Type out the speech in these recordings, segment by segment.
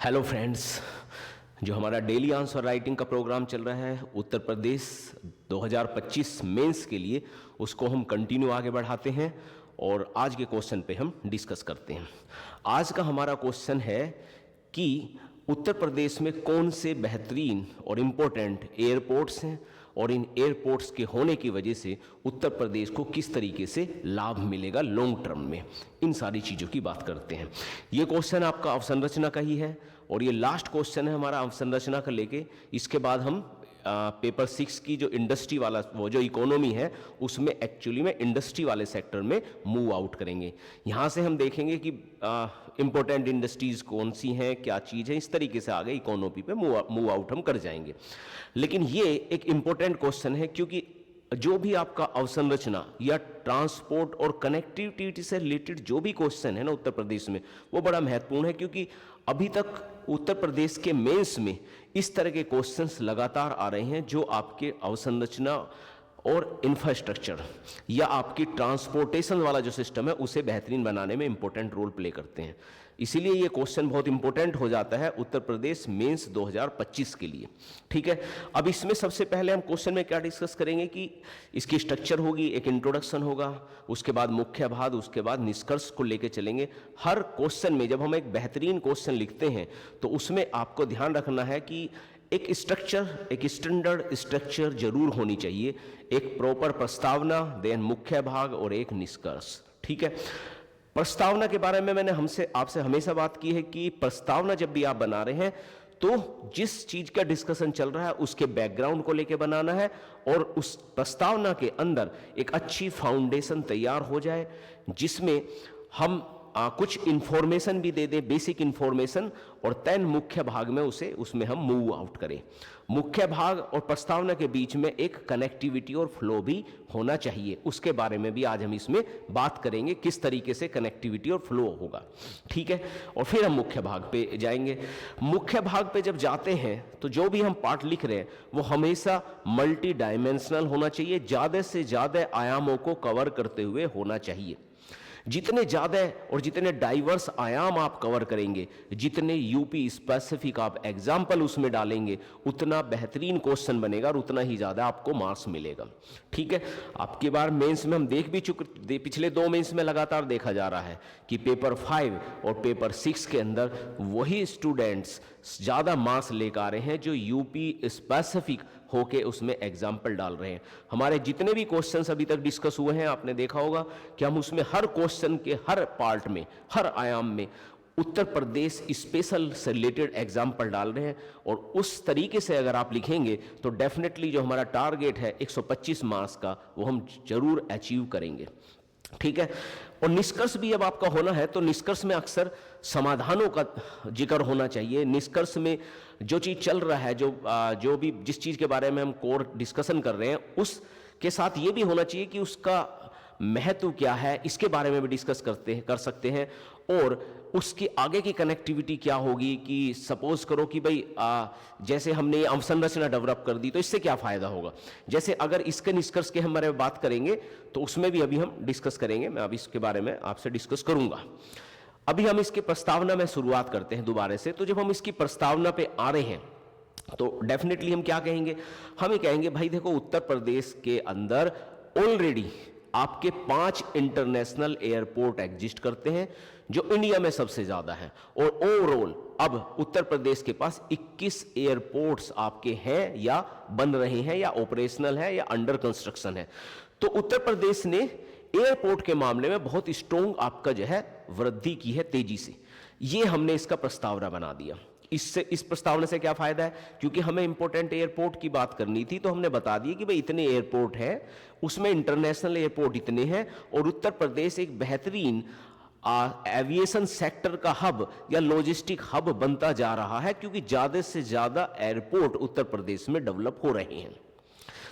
Hello friends, जो हमारा daily answer writing का प्रोग्राम चल रहा है उत्तर प्रदेश 2025 मेंस के लिए, उसको हम कंटिन्यू आगे बढ़ाते हैं और आज के क्वेश्चन पे हम डिस्कस करते हैं। आज का हमारा क्वेश्चन है कि उत्तर प्रदेश में कौन से बेहतरीन और इम्पोर्टेंट एयरपोर्ट्स हैं और इन एयरपोर्ट्स के होने की वजह से उत्तर प्रदेश को किस तरीके से लाभ मिलेगा लॉन्ग टर्म में, इन सारी चीज़ों की बात करते हैं। ये क्वेश्चन आपका अवसंरचना का ही है और ये लास्ट क्वेश्चन है हमारा अवसंरचना का लेके। इसके बाद हम पेपर 6 की जो इंडस्ट्री वाला वो जो इकोनॉमी है उसमें एक्चुअली में इंडस्ट्री वाले सेक्टर में मूव आउट करेंगे। यहाँ से हम देखेंगे कि इम्पोर्टेंट इंडस्ट्रीज कौन सी हैं, क्या चीज़ है, इस तरीके से आगे इकोनॉमी पे मूव आउट हम कर जाएंगे। लेकिन ये एक इम्पोर्टेंट क्वेश्चन है क्योंकि जो भी आपका अवसंरचना या ट्रांसपोर्ट और कनेक्टिविटी से रिलेटेड जो भी क्वेश्चन है ना उत्तर प्रदेश में, वो बड़ा महत्वपूर्ण है क्योंकि अभी तक उत्तर प्रदेश के मेंस में इस तरह के क्वेश्चंस लगातार आ रहे हैं जो आपके अवसंरचना और इंफ्रास्ट्रक्चर या आपकी ट्रांसपोर्टेशन वाला जो सिस्टम है उसे बेहतरीन बनाने में इंपॉर्टेंट रोल प्ले करते हैं। इसीलिए ये क्वेश्चन बहुत इंपॉर्टेंट हो जाता है उत्तर प्रदेश मेंस 2025 के लिए। ठीक है, अब इसमें सबसे पहले हम क्वेश्चन में क्या डिस्कस करेंगे कि इसकी स्ट्रक्चर होगी, एक इंट्रोडक्शन होगा, उसके बाद मुख्य भाग, उसके बाद निष्कर्ष को लेके चलेंगे। हर क्वेश्चन में जब हम एक बेहतरीन क्वेश्चन लिखते हैं तो उसमें आपको ध्यान रखना है कि एक स्ट्रक्चर, एक स्टैंडर्ड स्ट्रक्चर जरूर होनी चाहिए, एक प्रॉपर प्रस्तावना, देन मुख्य भाग और एक निष्कर्ष। ठीक है, प्रस्तावना के बारे में मैंने आपसे हमेशा बात की है कि प्रस्तावना जब भी आप बना रहे हैं तो जिस चीज का डिस्कशन चल रहा है उसके बैकग्राउंड को लेके बनाना है और उस प्रस्तावना के अंदर एक अच्छी फाउंडेशन तैयार हो जाए जिसमें हम कुछ इंफॉर्मेशन भी दे दें, बेसिक इंफॉर्मेशन, और तैन मुख्य भाग में उसमें हम मूव आउट करें। मुख्य भाग और प्रस्तावना के बीच में एक कनेक्टिविटी और फ्लो भी होना चाहिए, उसके बारे में भी आज हम इसमें बात करेंगे किस तरीके से कनेक्टिविटी और फ्लो होगा। ठीक है, और फिर हम मुख्य भाग पे जाएंगे। मुख्य भाग पे जब जाते हैं तो जो भी हम पार्ट लिख रहे हैं वो हमेशा मल्टी डायमेंशनल होना चाहिए, ज़्यादा से ज़्यादा आयामों को कवर करते हुए होना चाहिए। जितने ज़्यादा और जितने डाइवर्स आयाम आप कवर करेंगे, जितने यूपी स्पेसिफिक आप एग्जाम्पल उसमें डालेंगे, उतना बेहतरीन क्वेश्चन बनेगा और उतना ही ज़्यादा आपको मार्क्स मिलेगा। ठीक है, आपकी बार मेंस में हम देख भी चुके, पिछले 2 मेंस में लगातार देखा जा रहा है कि पेपर 5 और पेपर 6 के अंदर वही स्टूडेंट्स ज़्यादा मार्क्स लेकर आ रहे हैं जो यूपी स्पेसिफिक होके उसमें एग्जाम्पल डाल रहे हैं। हमारे जितने भी क्वेश्चंस अभी तक डिस्कस हुए हैं आपने देखा होगा कि हम उसमें हर क्वेश्चन के हर पार्ट में, हर आयाम में उत्तर प्रदेश स्पेशल से रिलेटेड एग्जाम्पल डाल रहे हैं और उस तरीके से अगर आप लिखेंगे तो डेफिनेटली जो हमारा टारगेट है 125 मार्क्स का वो हम जरूर अचीव करेंगे। ठीक है, और निष्कर्ष भी अब आपका होना है तो निष्कर्ष में अक्सर समाधानों का जिक्र होना चाहिए। निष्कर्ष में जो चीज़ चल रहा है, जो भी जिस चीज़ के बारे में हम कोर डिस्कशन कर रहे हैं उसके साथ ये भी होना चाहिए कि उसका महत्व क्या है, इसके बारे में भी डिस्कस कर सकते हैं और उसकी आगे की कनेक्टिविटी क्या होगी कि सपोज करो कि भाई जैसे हमने ये अवसंरचना डेवलप कर दी तो इससे क्या फ़ायदा होगा। जैसे अगर इसके निष्कर्ष के हम बारे में बात करेंगे तो उसमें भी अभी हम डिस्कस करेंगे, मैं अभी इसके बारे में आपसे डिस्कस करूंगा। अभी हम इसकी प्रस्तावना में शुरुआत करते हैं दोबारा से। तो जब हम इसकी प्रस्तावना पे आ रहे हैं तो डेफिनेटली हम क्या कहेंगे, हम ये कहेंगे भाई देखो उत्तर प्रदेश के अंदर ऑलरेडी आपके 5 इंटरनेशनल एयरपोर्ट एग्जिस्ट करते हैं जो इंडिया में सबसे ज्यादा है और ओवरऑल अब उत्तर प्रदेश के पास 21 एयरपोर्ट्स आपके हैं या बन रहे हैं या ऑपरेशनल है या अंडर कंस्ट्रक्शन है। तो उत्तर प्रदेश ने एयरपोर्ट के मामले में बहुत स्ट्रोंग आपका जो है वृद्धि की है तेजी से। ये हमने इसका प्रस्तावना बना दिया। इस प्रस्तावना से क्या फायदा है, क्योंकि हमें इंपोर्टेंट एयरपोर्ट की बात करनी थी तो हमने बता दिया कि भाई इतने एयरपोर्ट हैं, उसमें इंटरनेशनल एयरपोर्ट इतने हैं और उत्तर प्रदेश एक बेहतरीन एविएशन सेक्टर का हब या लॉजिस्टिक हब बनता जा रहा है क्योंकि ज़्यादा से ज़्यादा एयरपोर्ट उत्तर प्रदेश में डेवलप हो रहे हैं।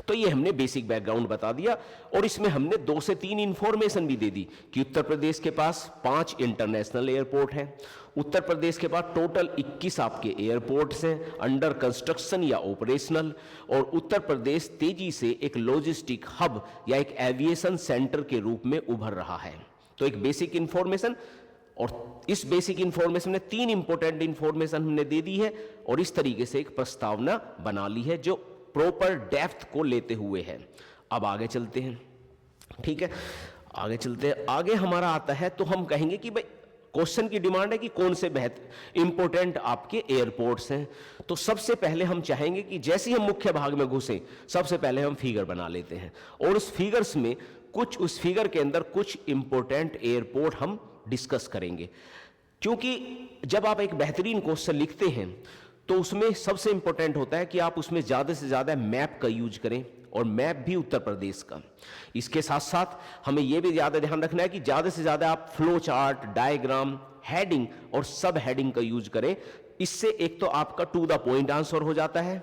तो ये हमने बेसिक बैकग्राउंड बता दिया और इसमें हमने 2 से 3 इंफॉर्मेशन भी दे दी कि उत्तर प्रदेश के पास 5 इंटरनेशनल एयरपोर्ट हैं, उत्तर प्रदेश के पास टोटल 21 आपके एयरपोर्ट्स हैं अंडर कंस्ट्रक्शन या ऑपरेशनल, और उत्तर प्रदेश तेजी से एक लॉजिस्टिक हब या एक एविएशन सेंटर के रूप में उभर रहा है। तो एक बेसिक इंफॉर्मेशन और इस बेसिक इंफॉर्मेशन में 3 इंपॉर्टेंट इंफॉर्मेशन हमने दे दी है और इस तरीके से एक प्रस्तावना बना ली है जो प्रॉपर डेप्थ को लेते हुए है। अब आगे चलते हैं, ठीक है, आगे चलते हैं। आगे हमारा आता है तो हम कहेंगे कि भाई क्वेश्चन की डिमांड है कि कौन से इंपॉर्टेंट आपके एयरपोर्ट्स हैं। तो सबसे पहले हम चाहेंगे कि जैसे ही हम मुख्य भाग में घुसे सबसे पहले हम फिगर बना लेते हैं और उस फिगर्स में उस फिगर के अंदर कुछ इंपॉर्टेंट एयरपोर्ट हम डिस्कस करेंगे, क्योंकि जब आप एक बेहतरीन क्वेश्चन लिखते हैं तो उसमें सबसे इंपॉर्टेंट होता है कि आप उसमें ज़्यादा से ज़्यादा मैप का यूज करें और मैप भी उत्तर प्रदेश का। इसके साथ साथ हमें यह भी ज़्यादा ध्यान रखना है कि ज़्यादा से ज़्यादा आप फ्लो चार्ट, डायग्राम, हेडिंग और सब हेडिंग का यूज करें। इससे एक तो आपका टू द पॉइंट आंसर हो जाता है,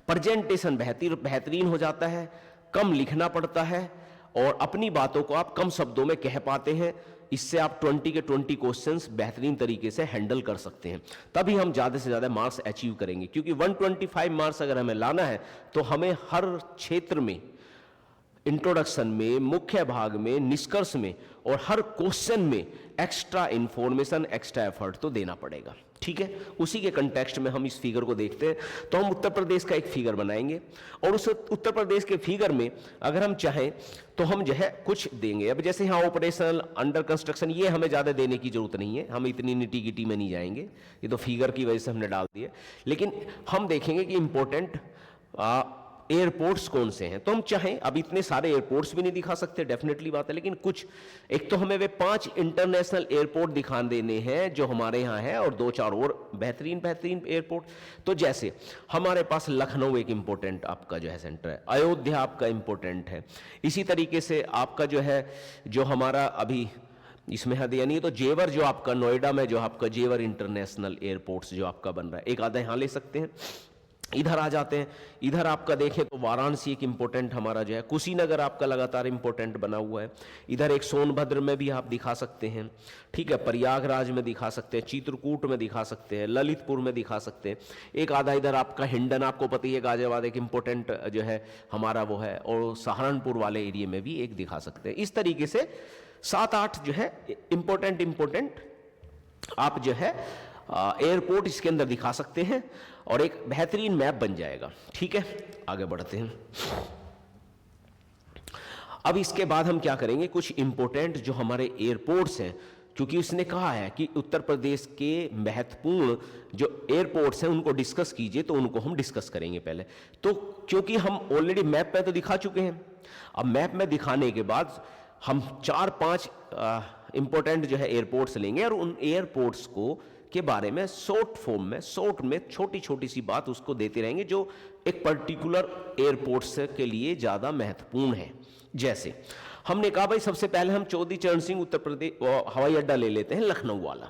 प्रेजेंटेशन बेहतरीन हो जाता है, कम लिखना पड़ता है और अपनी बातों को आप कम शब्दों में कह पाते हैं। इससे आप 20 के 20 क्वेश्चंस बेहतरीन तरीके से हैंडल कर सकते हैं, तभी हम ज़्यादा से ज़्यादा मार्क्स अचीव करेंगे। क्योंकि 125 मार्क्स अगर हमें लाना है तो हमें हर क्षेत्र में, इंट्रोडक्शन में, मुख्य भाग में, निष्कर्ष में और हर क्वेश्चन में एक्स्ट्रा इंफॉर्मेशन, एक्स्ट्रा एफर्ट तो देना पड़ेगा, ठीक है। उसी के कंटेक्स्ट में हम इस फिगर को देखते हैं। तो हम उत्तर प्रदेश का एक फिगर बनाएंगे और उस उत्तर प्रदेश के फिगर में अगर हम चाहें तो हम जो है कुछ देंगे। अब जैसे यहाँ ऑपरेशनल, अंडर कंस्ट्रक्शन, ये हमें ज़्यादा देने की जरूरत नहीं है, हम इतनी निटी गिटी में नहीं जाएंगे, ये तो फिगर की वजह से हमने डाल दिए। लेकिन हम देखेंगे कि इंपॉर्टेंट एयरपोर्ट्स कौन से हैं। तो हम चाहें, अब इतने सारे एयरपोर्ट्स भी नहीं दिखा सकते, डेफिनेटली बात है, लेकिन कुछ, एक तो हमें वे 5 इंटरनेशनल एयरपोर्ट दिखा देने हैं जो हमारे यहाँ है और 2-4 और बेहतरीन एयरपोर्ट। तो जैसे हमारे पास लखनऊ एक इंपॉर्टेंट आपका जो है सेंटर है, अयोध्या आपका इंपॉर्टेंट है, इसी तरीके से आपका जो है, जो हमारा अभी इसमें है यानी तो जेवर, जो आपका नोएडा में जो आपका जेवर इंटरनेशनल एयरपोर्ट्स जो आपका बन रहा है, एक आधा यहाँ ले सकते हैं। इधर आ जाते हैं, इधर आपका देखें तो वाराणसी एक इंपॉर्टेंट हमारा जो है, कुशीनगर आपका लगातार इंपॉर्टेंट बना हुआ है, इधर एक सोनभद्र में भी आप दिखा सकते हैं, ठीक है, प्रयागराज में दिखा सकते हैं, चित्रकूट में दिखा सकते हैं, ललितपुर में दिखा सकते हैं, एक आधा इधर आपका हिंडन, आपको पता ही है गाजियाबाद एक इंपॉर्टेंट जो है हमारा वो है, और सहारनपुर वाले एरिया में भी एक दिखा सकते हैं। इस तरीके से 7-8 जो है इंपॉर्टेंट आप जो है एयरपोर्ट इसके अंदर दिखा सकते हैं और एक बेहतरीन मैप बन जाएगा, ठीक है। आगे बढ़ते हैं। अब इसके बाद हम क्या करेंगे, कुछ इंपॉर्टेंट जो हमारे एयरपोर्ट्स हैं, क्योंकि उसने कहा है कि उत्तर प्रदेश के महत्वपूर्ण जो एयरपोर्ट्स हैं उनको डिस्कस कीजिए, तो उनको हम डिस्कस करेंगे पहले। तो क्योंकि हम ऑलरेडी मैप पे तो दिखा चुके हैं, अब मैप में दिखाने के बाद हम 4-5 इंपॉर्टेंट जो है एयरपोर्ट्स लेंगे और उन एयरपोर्ट्स को के बारे में शॉर्ट फॉर्म में, शॉर्ट में छोटी छोटी सी बात उसको देते रहेंगे जो एक पर्टिकुलर एयरपोर्ट्स के लिए ज़्यादा महत्वपूर्ण है। जैसे हमने कहा भाई सबसे पहले हम चौधरी चरण सिंह उत्तर प्रदेश हवाई अड्डा ले लेते हैं, लखनऊ वाला।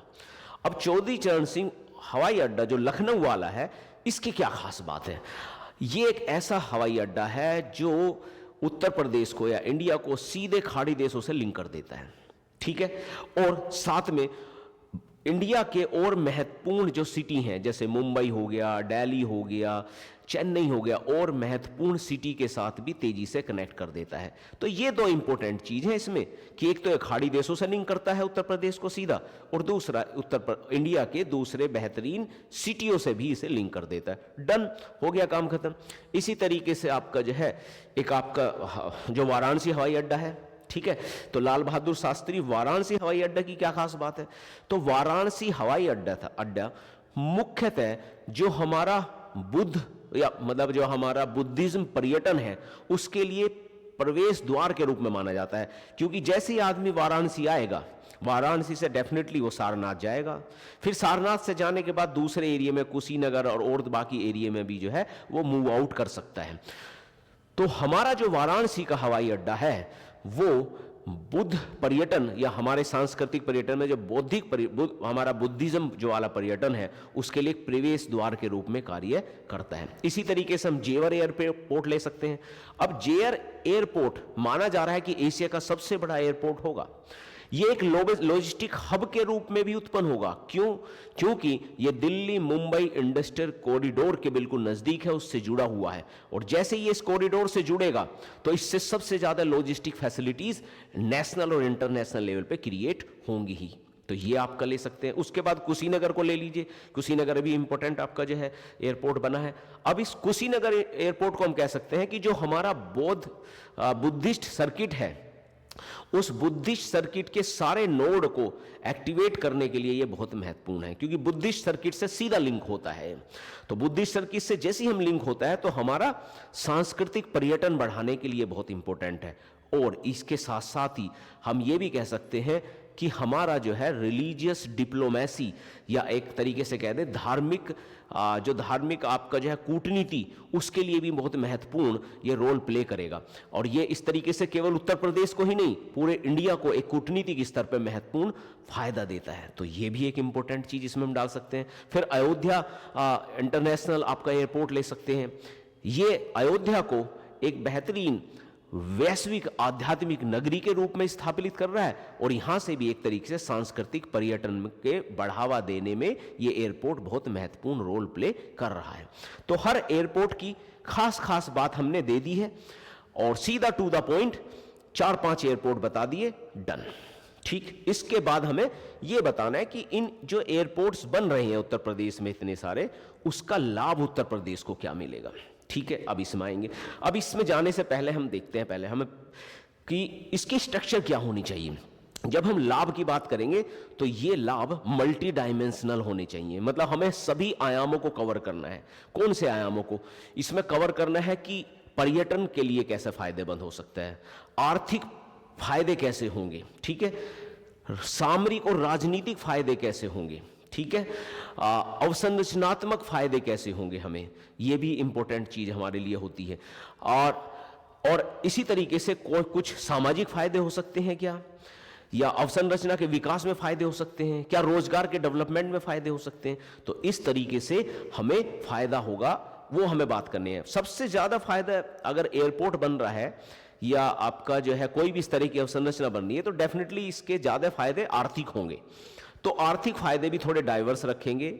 अब चौधरी चरण सिंह हवाई अड्डा जो लखनऊ वाला है, इसकी क्या खास बात है? ये एक ऐसा हवाई अड्डा है जो उत्तर प्रदेश को या इंडिया को सीधे खाड़ी देशों से लिंक कर देता है, ठीक है। और साथ में इंडिया के और महत्वपूर्ण जो सिटी हैं, जैसे मुंबई हो गया, दिल्ली हो गया, चेन्नई हो गया, और महत्वपूर्ण सिटी के साथ भी तेजी से कनेक्ट कर देता है। तो ये 2 इंपॉर्टेंट चीज है इसमें कि एक तो एक खाड़ी देशों से लिंक करता है उत्तर प्रदेश को सीधा, और दूसरा इंडिया के दूसरे बेहतरीन सिटियों से भी इसे लिंक कर देता है। डन, हो गया काम खत्म। इसी तरीके से आपका जो है एक आपका जो वाराणसी हवाई अड्डा है, ठीक है, तो लाल बहादुर शास्त्री वाराणसी हवाई अड्डा की क्या खास बात है? तो वाराणसी हवाई अड्डा मुख्यतः जो हमारा बुद्ध या मतलब जो हमारा बुद्धिज्म पर्यटन है उसके लिए प्रवेश द्वार के रूप में माना जाता है। क्योंकि जैसे ही आदमी वाराणसी आएगा, वाराणसी से डेफिनेटली वो सारनाथ जाएगा, फिर सारनाथ से जाने के बाद दूसरे एरिया में कुशीनगर और बाकी एरिया में भी जो है वो मूव आउट कर सकता है। तो हमारा जो वाराणसी का हवाई अड्डा है वो बुद्ध पर्यटन या हमारे सांस्कृतिक पर्यटन में जो हमारा बुद्धिज्म जो वाला पर्यटन है उसके लिए एक प्रवेश द्वार के रूप में कार्य करता है। इसी तरीके से हम जेवर एयरपोर्ट ले सकते हैं। अब जेवर एयरपोर्ट माना जा रहा है कि एशिया का सबसे बड़ा एयरपोर्ट होगा। ये एक लॉजिस्टिक हब के रूप में भी उत्पन्न होगा। क्यों? क्योंकि ये दिल्ली मुंबई इंडस्ट्रियल कॉरिडोर के बिल्कुल नजदीक है, उससे जुड़ा हुआ है, और जैसे ही इस कॉरिडोर से जुड़ेगा तो इससे सबसे ज्यादा लॉजिस्टिक फैसिलिटीज नेशनल और इंटरनेशनल लेवल पे क्रिएट होंगी ही। तो ये आप कर ले सकते हैं। उसके बाद कुशीनगर को ले लीजिए, कुशीनगर भी इंपॉर्टेंट आपका जो है एयरपोर्ट बना है। अब इस कुशीनगर एयरपोर्ट को हम कह सकते हैं कि जो हमारा बुद्धिस्ट सर्किट है, उस बुद्धिस्ट सर्किट के सारे नोड को एक्टिवेट करने के लिए ये बहुत महत्वपूर्ण है, क्योंकि बुद्धिस्ट सर्किट से सीधा लिंक होता है। तो बुद्धिस्ट सर्किट से जैसे ही हम लिंक होता है तो हमारा सांस्कृतिक पर्यटन बढ़ाने के लिए बहुत इंपॉर्टेंट है। और इसके साथ साथ ही हम ये भी कह सकते हैं कि हमारा जो है रिलीजियस डिप्लोमेसी, या एक तरीके से कह दें धार्मिक आपका जो है कूटनीति, उसके लिए भी बहुत महत्वपूर्ण ये रोल प्ले करेगा। और ये इस तरीके से केवल उत्तर प्रदेश को ही नहीं, पूरे इंडिया को एक कूटनीतिक स्तर पर महत्वपूर्ण फायदा देता है। तो ये भी एक इंपॉर्टेंट चीज इसमें हम डाल सकते हैं। फिर अयोध्या इंटरनेशनल आपका एयरपोर्ट ले सकते हैं। ये अयोध्या को एक बेहतरीन वैश्विक आध्यात्मिक नगरी के रूप में स्थापित कर रहा है, और यहां से भी एक तरीके से सांस्कृतिक पर्यटन के बढ़ावा देने में ये एयरपोर्ट बहुत महत्वपूर्ण रोल प्ले कर रहा है। तो हर एयरपोर्ट की खास खास बात हमने दे दी है, और सीधा टू द पॉइंट 4-5 एयरपोर्ट बता दिए, डन। ठीक, इसके बाद हमें यह बताना है कि इन जो एयरपोर्ट्स बन रहे हैं उत्तर प्रदेश में इतने सारे, उसका लाभ उत्तर प्रदेश को क्या मिलेगा। ठीक है, अब इसमें आएंगे। अब इसमें जाने से पहले हम देखते हैं पहले हमें कि इसकी स्ट्रक्चर क्या होनी चाहिए। जब हम लाभ की बात करेंगे तो ये लाभ मल्टी डायमेंशनल होने चाहिए, मतलब हमें सभी आयामों को कवर करना है। कौन से आयामों को इसमें कवर करना है कि पर्यटन के लिए कैसे फायदेमंद हो सकता है, आर्थिक फायदे कैसे होंगे, ठीक है, सामरिक और राजनीतिक फायदे कैसे होंगे, ठीक है, अवसंरचनात्मक फायदे कैसे होंगे, हमें ये भी इंपॉर्टेंट चीज हमारे लिए होती है। और इसी तरीके से कुछ सामाजिक फायदे हो सकते हैं क्या, या अवसंरचना के विकास में फायदे हो सकते हैं क्या, रोजगार के डेवलपमेंट में फायदे हो सकते हैं। तो इस तरीके से हमें फायदा होगा, वो हमें बात करनी है। सबसे ज्यादा फायदा अगर एयरपोर्ट बन रहा है या आपका जो है कोई भी इस तरह की अवसंरचना बन रही है, तो डेफिनेटली इसके ज्यादा फायदे आर्थिक होंगे। तो आर्थिक फायदे भी थोड़े डाइवर्स रखेंगे,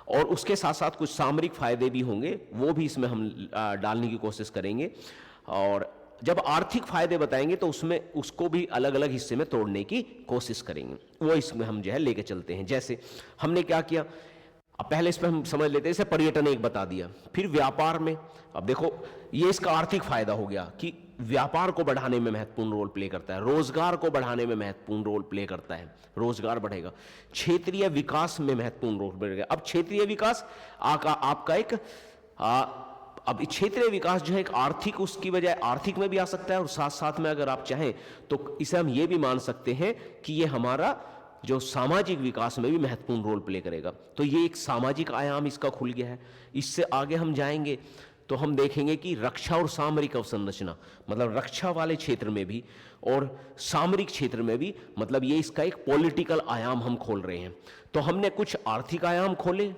और उसके साथ साथ कुछ सामरिक फायदे भी होंगे, वो भी इसमें हम डालने की कोशिश करेंगे। और जब आर्थिक फायदे बताएंगे तो उसमें उसको भी अलग अलग हिस्से में तोड़ने की कोशिश करेंगे, वो इसमें हम जो है लेके चलते हैं। जैसे हमने क्या किया, अब पहले इस पर हम समझ लेते हैं, जैसे पर्यटन एक बता दिया, फिर व्यापार में, अब देखो ये इसका आर्थिक फायदा हो गया कि व्यापार को बढ़ाने में महत्वपूर्ण रोल प्ले करता है, रोजगार को बढ़ाने में महत्वपूर्ण रोल प्ले करता है, रोजगार बढ़ेगा, क्षेत्रीय विकास में महत्वपूर्ण रोल बढ़ेगा। अब क्षेत्रीय विकास आपका एक अब क्षेत्रीय विकास जो है एक आर्थिक, उसकी बजाय आर्थिक में भी आ सकता है, और साथ साथ में अगर आप चाहें तो इसे हम ये भी मान सकते हैं कि ये हमारा जो सामाजिक विकास में भी महत्वपूर्ण रोल प्ले करेगा। तो ये एक सामाजिक आयाम इसका खुल गया है। इससे आगे हम जाएंगे तो हम देखेंगे कि रक्षा और सामरिक अवसंरचना, मतलब रक्षा वाले क्षेत्र में भी और सामरिक क्षेत्र में भी, मतलब ये इसका एक पॉलिटिकल आयाम हम खोल रहे हैं। तो हमने कुछ आर्थिक आयाम खोले,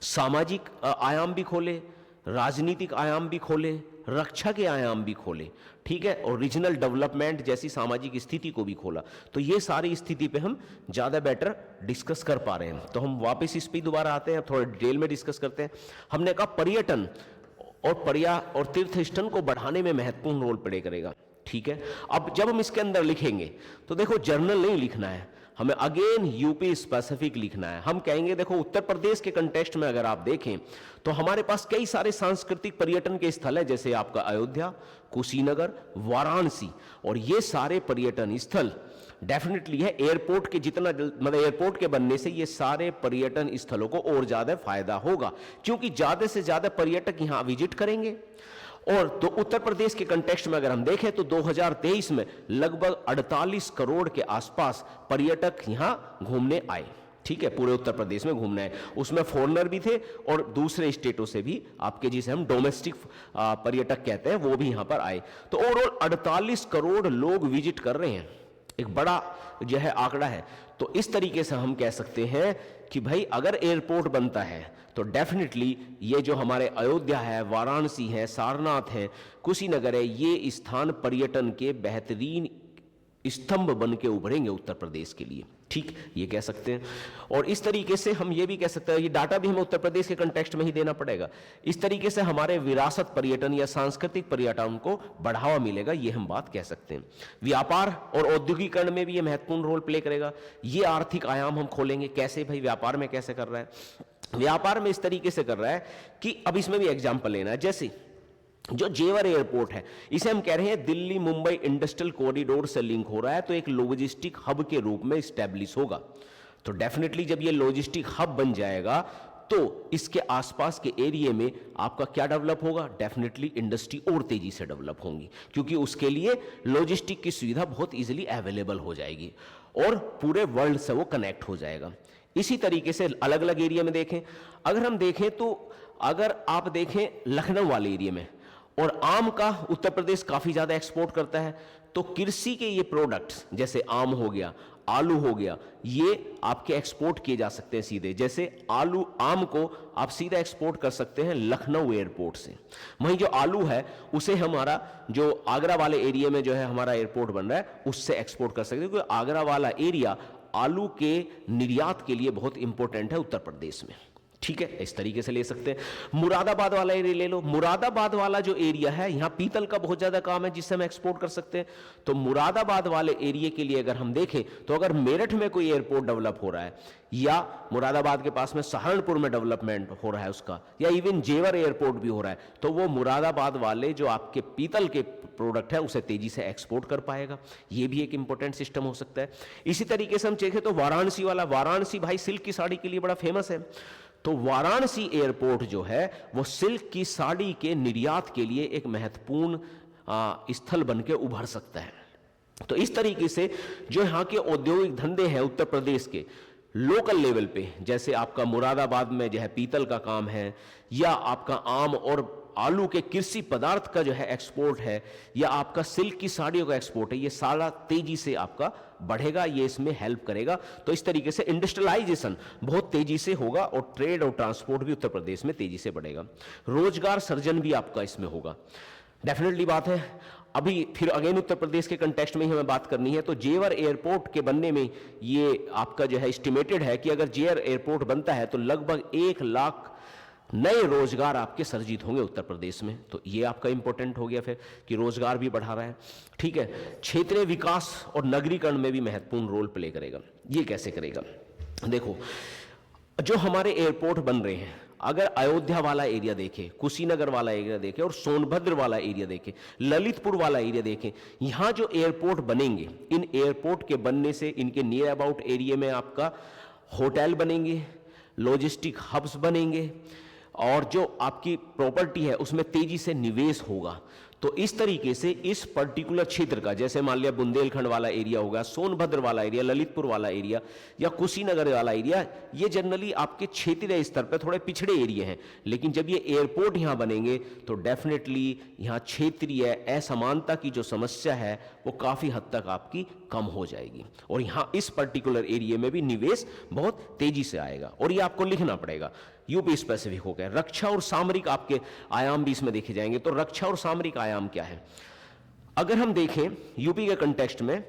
सामाजिक आयाम भी खोले, राजनीतिक आयाम भी खोले, रक्षा के आयाम भी खोले, ठीक है, और रीजनल डेवलपमेंट जैसी सामाजिक स्थिति को भी खोला। तो ये सारी स्थिति पे हम ज्यादा बेटर डिस्कस कर पा रहे हैं। तो हम वापस इस पे दोबारा आते हैं, थोड़ा डिटेल में डिस्कस करते हैं। हमने कहा पर्यटन और तीर्थ स्थल को बढ़ाने में महत्वपूर्ण रोल प्ले करेगा, ठीक है। अब जब हम इसके अंदर लिखेंगे तो देखो जर्नल नहीं लिखना है, हमें अगेन यूपी स्पेसिफिक लिखना है। हम कहेंगे देखो उत्तर प्रदेश के कंटेक्स्ट में अगर आप देखें तो हमारे पास कई सारे सांस्कृतिक पर्यटन के स्थल है, जैसे आपका अयोध्या, कुशीनगर, वाराणसी, और ये सारे पर्यटन स्थल डेफिनेटली है। एयरपोर्ट के जितना, मतलब एयरपोर्ट के बनने से ये सारे पर्यटन स्थलों को और ज्यादा फायदा होगा, क्योंकि ज्यादा से ज्यादा पर्यटक यहां विजिट करेंगे। और तो उत्तर प्रदेश के कंटेक्स्ट में अगर हम देखें तो 2023 में लगभग 48 करोड़ के आसपास पर्यटक यहां घूमने आए, ठीक है, पूरे उत्तर प्रदेश में घूमने आए। उसमें फॉरेनर भी थे और दूसरे स्टेटों से भी, आपके जिसे हम डोमेस्टिक पर्यटक कहते हैं, वो भी यहां पर आए। तो ओवरऑल 48 करोड़ लोग विजिट कर रहे हैं, एक बड़ा जो है आंकड़ा है। तो इस तरीके से हम कह सकते हैं कि भाई अगर एयरपोर्ट बनता है तो डेफिनेटली ये जो हमारे अयोध्या है, वाराणसी है, सारनाथ है, कुशीनगर है, ये स्थान पर्यटन के बेहतरीन स्तंभ बन के उभरेंगे उत्तर प्रदेश के लिए, ठीक, ये कह सकते हैं। और इस तरीके से हम ये भी कह सकते हैं, ये डाटा भी हमें उत्तर प्रदेश के कंटेक्स्ट में ही देना पड़ेगा। इस तरीके से हमारे विरासत पर्यटन या सांस्कृतिक पर्यटन को बढ़ावा मिलेगा, ये हम बात कह सकते हैं। व्यापार और औद्योगिकरण में भी ये महत्वपूर्ण रोल प्ले करेगा। ये आर्थिक आयाम हम खोलेंगे, कैसे भाई, व्यापार में कैसे कर रहा है, व्यापार में इस तरीके से कर रहा है कि अब इसमें भी एग्जाम्पल लेना है। जैसे जो जेवर एयरपोर्ट है, इसे हम कह रहे हैं दिल्ली मुंबई इंडस्ट्रियल कॉरिडोर से लिंक हो रहा है, तो एक लॉजिस्टिक हब के रूप में स्टैब्लिश होगा। तो डेफिनेटली जब ये लॉजिस्टिक हब बन जाएगा तो इसके आसपास के एरिया में आपका क्या डेवलप होगा, डेफिनेटली इंडस्ट्री और तेजी से डेवलप होंगी, क्योंकि उसके लिए लॉजिस्टिक की सुविधा बहुत इजीली अवेलेबल हो जाएगी और पूरे वर्ल्ड से वो कनेक्ट हो जाएगा। इसी तरीके से अलग अलग एरिया में देखें, अगर हम देखें तो अगर आप देखें लखनऊ वाले एरिया में, और आम का उत्तर प्रदेश काफी ज्यादा एक्सपोर्ट करता है, तो कृषि के ये प्रोडक्ट्स जैसे आम हो गया, आलू हो गया, ये आपके एक्सपोर्ट किए जा सकते हैं सीधे। जैसे आलू, आम को आप सीधा एक्सपोर्ट कर सकते हैं लखनऊ एयरपोर्ट से। वहीं जो आलू है उसे हमारा जो आगरा वाले एरिया में जो है हमारा एयरपोर्ट बन रहा है उससे एक्सपोर्ट कर सकते हैं, क्योंकि आगरा वाला एरिया आलू के निर्यात के लिए बहुत इंपॉर्टेंट है उत्तर प्रदेश में, ठीक है, इस तरीके से ले सकते हैं। मुरादाबाद वाला एरिया ले लो, मुरादाबाद वाला जो एरिया है यहाँ पीतल का बहुत ज्यादा काम है जिससे हम एक्सपोर्ट कर सकते हैं। तो मुरादाबाद वाले एरिया के लिए अगर हम देखें तो अगर मेरठ में कोई एयरपोर्ट डेवलप हो रहा है या मुरादाबाद के पास में सहारनपुर में डेवलपमेंट हो रहा है उसका, या इवन जेवर एयरपोर्ट भी हो रहा है, तो वो मुरादाबाद वाले जो आपके पीतल के प्रोडक्ट है उसे तेजी से एक्सपोर्ट कर पाएगा। ये भी एक इंपॉर्टेंट सिस्टम हो सकता है। इसी तरीके से हम देखें तो वाराणसी वाला, वाराणसी भाई सिल्क की साड़ी के लिए बड़ा फेमस है, तो वाराणसी एयरपोर्ट जो है वो सिल्क की साड़ी के निर्यात के लिए एक महत्वपूर्ण स्थल बन के उभर सकता है। तो इस तरीके से जो यहाँ के औद्योगिक धंधे हैं उत्तर प्रदेश के लोकल लेवल पे, जैसे आपका मुरादाबाद में जो है पीतल का काम है, या आपका आम और आलू के कृषि पदार्थ का जो है एक्सपोर्ट है, या आपका सिल्क की साड़ियों का एक्सपोर्ट है, ये सारा तेजी से आपका बढ़ेगा, ये इसमें हेल्प करेगा। तो इस तरीके से इंडस्ट्रियलाइजेशन बहुत तेजी से होगा और ट्रेड और ट्रांसपोर्ट भी उत्तर प्रदेश में तेजी से बढ़ेगा। रोजगार सृजन भी आपका इसमें होगा, डेफिनेटली बात है। अभी फिर अगेन उत्तर प्रदेश के कंटेक्स्ट में ही हमें बात करनी है, तो जेवर एयरपोर्ट के बनने में ये आपका जो है एस्टिमेटेड है कि अगर जेवर एयरपोर्ट बनता है तो लगभग 1 लाख नए रोजगार आपके सर्जित होंगे उत्तर प्रदेश में। तो ये आपका इंपॉर्टेंट हो गया फिर कि रोजगार भी बढ़ा रहा है, ठीक है। क्षेत्रीय विकास और नगरीकरण में भी महत्वपूर्ण रोल प्ले करेगा। ये कैसे करेगा, देखो जो हमारे एयरपोर्ट बन रहे हैं, अगर अयोध्या वाला एरिया देखें, कुशीनगर वाला एरिया देखें और सोनभद्र वाला एरिया देखें, ललितपुर वाला एरिया देखें, यहाँ जो एयरपोर्ट बनेंगे, इन एयरपोर्ट के बनने से इनके नियर अबाउट एरिया में आपका होटल बनेंगे, लॉजिस्टिक हब्स बनेंगे, और जो आपकी प्रॉपर्टी है उसमें तेजी से निवेश होगा। तो इस तरीके से इस पर्टिकुलर क्षेत्र का, जैसे मान लिया बुंदेलखंड वाला एरिया होगा, सोनभद्र वाला एरिया, ललितपुर वाला एरिया या कुशीनगर वाला एरिया, ये जनरली आपके क्षेत्रीय स्तर पर थोड़े पिछड़े एरिया हैं, लेकिन जब ये एयरपोर्ट यहाँ बनेंगे तो डेफिनेटली यहाँ क्षेत्रीय असमानता की जो समस्या है वो काफ़ी हद तक आपकी कम हो जाएगी, और यहाँ इस पर्टिकुलर एरिया में भी निवेश बहुत तेजी से आएगा। और ये आपको लिखना पड़ेगा, यूपी स्पेसिफिक हो गया। रक्षा और सामरिक आपके आयाम भी इसमें देखे जाएंगे। तो रक्षा और सामरिक आयाम क्या है, अगर हम देखें यूपी के कंटेक्स्ट में,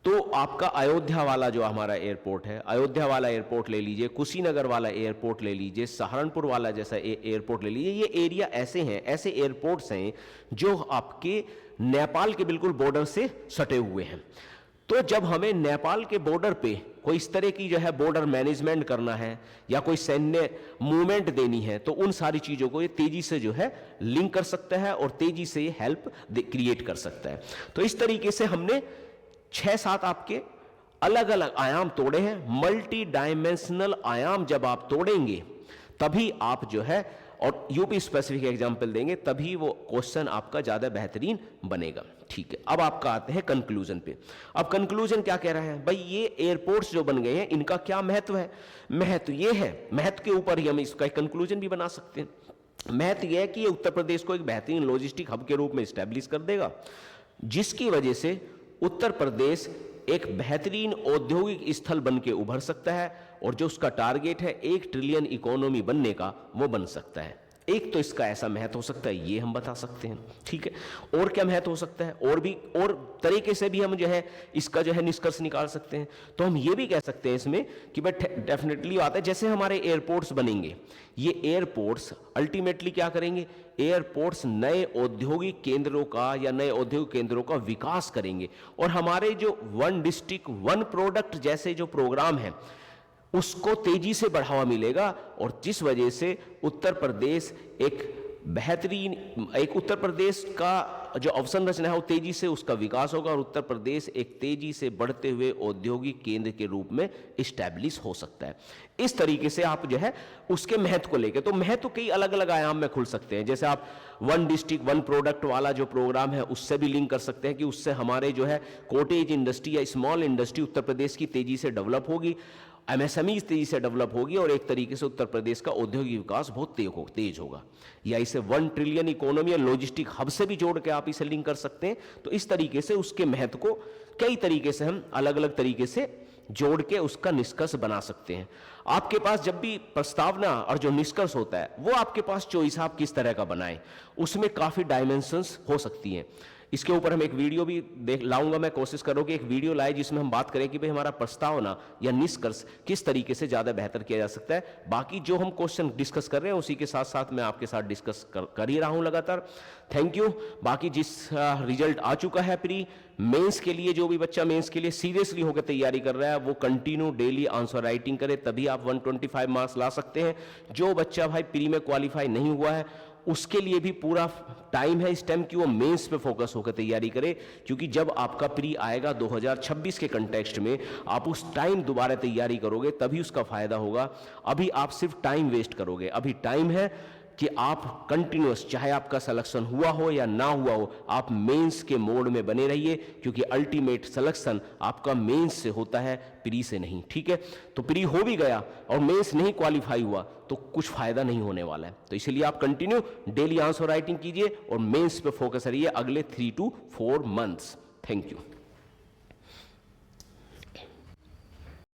तो आपका अयोध्या वाला जो हमारा एयरपोर्ट है, अयोध्या वाला एयरपोर्ट ले लीजिए, कुशीनगर वाला एयरपोर्ट ले लीजिए, सहारनपुर वाला जैसा एयरपोर्ट ले लीजिए, ये एरिया ऐसे हैं, ऐसे एयरपोर्ट्स हैं जो आपके नेपाल के बिल्कुल बॉर्डर से सटे हुए हैं। तो जब हमें नेपाल के बॉर्डर पे कोई इस तरह की जो है बॉर्डर मैनेजमेंट करना है या कोई सैन्य मूवमेंट देनी है, तो उन सारी चीजों को ये तेजी से जो है लिंक कर सकता है और तेजी से हेल्प क्रिएट कर सकता है। तो इस तरीके से हमने 6-7 आपके अलग अलग आयाम तोड़े हैं। मल्टी डायमेंशनल आयाम जब आप तोड़ेंगे तभी आप जो है, और यूपी स्पेसिफिक एग्जाम्पल देंगे, तभी वो क्वेश्चन आपका ज्यादा बेहतरीन बनेगा, ठीक है। अब आपका आते हैं कंक्लूजन पे। अब कंक्लूजन क्या कह रहा है भाई, ये एयरपोर्ट्स जो बन गए हैं इनका क्या महत्व है। महत्व ये है, महत्व के ऊपर ही हम इसका कंक्लूजन भी बना सकते हैं। महत्व यह है कि ये उत्तर प्रदेश को एक बेहतरीन लॉजिस्टिक हब के रूप में स्टैब्लिश कर देगा, जिसकी वजह से उत्तर प्रदेश एक बेहतरीन औद्योगिक स्थल बन के उभर सकता है, और जो उसका टारगेट है 1 ट्रिलियन इकोनॉमी बनने का, वो बन सकता है। एक तो इसका ऐसा महत्व हो सकता है, ये हम बता सकते हैं, ठीक है। और क्या महत्व हो सकता है, और तरीके से भी हम जो है इसका जो है निष्कर्ष निकाल सकते हैं। तो हम ये भी कह सकते हैं इसमें कि भाई डेफिनेटली आता है, जैसे हमारे एयरपोर्ट्स बनेंगे, ये एयरपोर्ट्स अल्टीमेटली क्या करेंगे, एयरपोर्ट्स नए औद्योगिक केंद्रों का या नए औद्योगिक केंद्रों का विकास करेंगे। और हमारे जो वन डिस्ट्रिक्ट वन प्रोडक्ट जैसे जो प्रोग्राम है उसको तेजी से बढ़ावा मिलेगा, और जिस वजह से उत्तर प्रदेश एक उत्तर प्रदेश का जो अवसंरचना है वो तेजी से उसका विकास होगा, और उत्तर प्रदेश एक तेजी से बढ़ते हुए औद्योगिक केंद्र के रूप में इस्टेब्लिश हो सकता है। इस तरीके से आप जो है उसके महत्व को लेकर, तो महत्व कई अलग अलग आयाम में खुल सकते हैं। जैसे आप वन डिस्ट्रिक्ट वन प्रोडक्ट वाला जो प्रोग्राम है उससे भी लिंक कर सकते हैं कि उससे हमारे जो है कॉटेज इंडस्ट्री या स्मॉल इंडस्ट्री उत्तर प्रदेश की तेजी से डेवलप होगी, एमएसएमई तेजी से डेवलप होगी, और एक तरीके से उत्तर प्रदेश का औद्योगिक विकास बहुत तेज होगा। या इसे 1 ट्रिलियन इकोनॉमी या लॉजिस्टिक हब से भी जोड़ के आप इसे लिंक कर सकते हैं। तो इस तरीके से उसके महत्व को कई तरीके से हम अलग अलग तरीके से जोड़ के उसका निष्कर्ष बना सकते हैं। आपके पास जब भी प्रस्तावना और जो निष्कर्ष होता है वो आपके पास चॉइस आप किस तरह का बनाएं, उसमें काफी डायमेंशंस हो सकती हैं। इसके ऊपर हम एक वीडियो भी लाऊंगा, मैं कोशिश करूंगा एक वीडियो लाए जिसमें हम बात करें कि भाई हमारा प्रस्तावना या निष्कर्ष किस तरीके से ज्यादा बेहतर किया जा सकता है। बाकी जो हम क्वेश्चन डिस्कस कर रहे हैं उसी के साथ साथ मैं आपके साथ डिस्कस कर ही रहा हूं लगातार। Thank you. बाकी जिस रिजल्ट आ चुका है प्री मेंस के लिए, जो भी बच्चा मेंस के लिए सीरियसली होकर तैयारी कर रहा है वो कंटिन्यू डेली आंसर राइटिंग करे, तभी आप 125 मार्क्स ला सकते हैं। जो बच्चा भाई प्री में क्वालिफाई नहीं हुआ है उसके लिए भी पूरा टाइम है इस टाइम कि वो मेंस पे फोकस होकर तैयारी करे, क्योंकि जब आपका प्री आएगा 2026 के कंटेक्स्ट में आप उस टाइम दोबारा तैयारी करोगे तभी उसका फायदा होगा। अभी आप सिर्फ टाइम वेस्ट करोगे। अभी टाइम है कि आप कंटिन्यूअस, चाहे आपका सिलेक्शन हुआ हो या ना हुआ हो, आप मेंस के मोड में बने रहिए, क्योंकि अल्टीमेट सिलेक्शन आपका मेंस से होता है, प्री से नहीं। ठीक है, तो प्री हो भी गया और मेंस नहीं क्वालिफाई हुआ तो कुछ फायदा नहीं होने वाला है। तो इसलिए आप कंटिन्यू डेली आंसर राइटिंग कीजिए और मेंस पे फोकस रहिए अगले 3 to 4 months। Thank you.